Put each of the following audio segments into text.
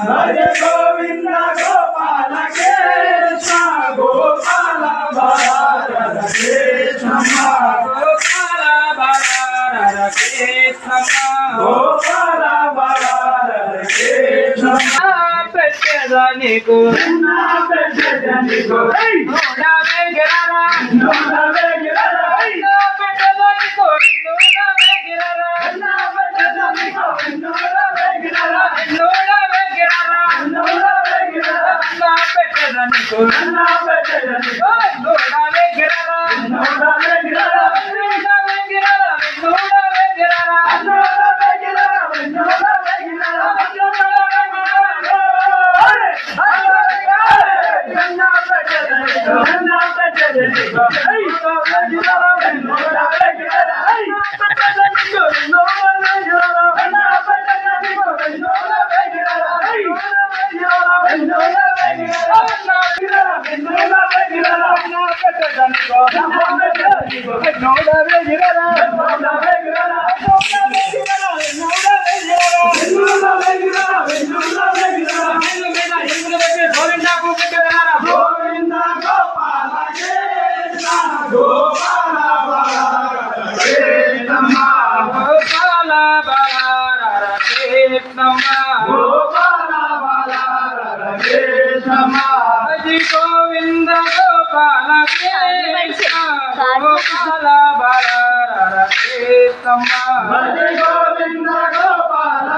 Hare Govinda Gopala Krishna Gopala Bala Krishna Gopala Bala Krishna Gopala Bala Krishna Petadani ko na petadani ko na vegerara na vegerara na petadani ko na vegerara na petadani ko na vegerara Govinda Gopala Krishna Gopala Bala Krishna Hare Govinda Gopala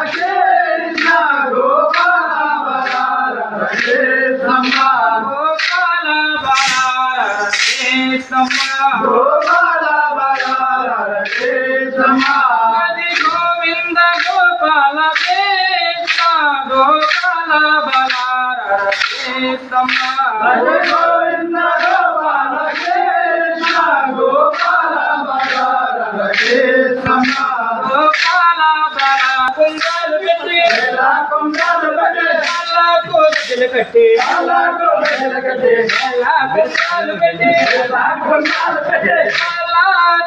Krishna Gopala Bala Krishna Gopala Bala Krishna Gopala Bala Krishna Hare Govinda Gopala Krishna Gopala Bala Krishna Hare Govinda Gopala Krishna Gopala Bala Krishna Gopala Bala Kungal Pete Ela Kungal Pete Ela Kungal Pete Ela Kungal Pete Ela Kungal Pete Ela Kungal Pete Ela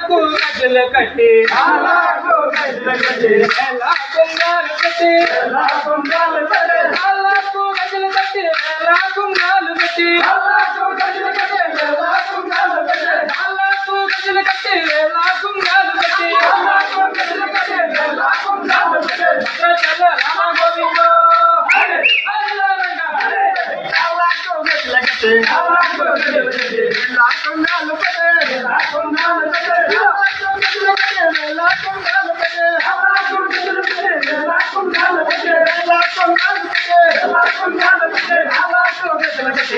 Kungal Pete Ela Kungal Pete Ela Kungal Pete Ela Kungal Pete Ela Kungal Pete Ela Kungal Pete Ela Kungal Pete Ela Kungal Pete Ela Kungal Pete Ela Kungal Pete Ela Kungal Pete Ela Kungal Pete Chala Rama Govinda Hare Hare Ranga Hare Ela Kungal Pete Ela Kungal Pete Ela Kungal Pete Ela Kungal Pete Ela Kungal Pete Ela Kungal Pete Ela Kungal Pete Ela Kungal Pete Ela Kungal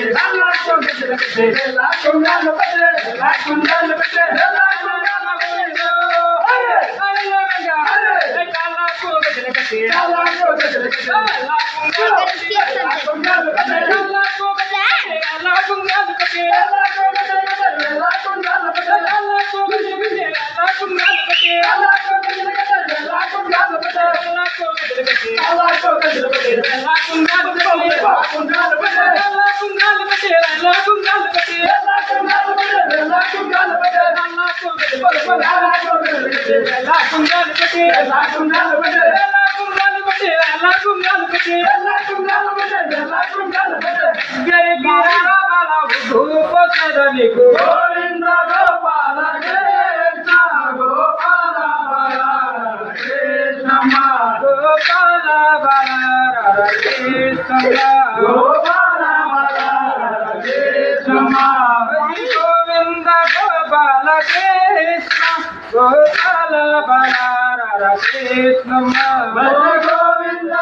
Pete Ela Kungal Pete Ela Govinda Gopala Krishna Gopala Krishnamma Gopala బలార Krishnamma Govinda Gopala Krishna Gopala బలార Krishnamma Bhaja Govinda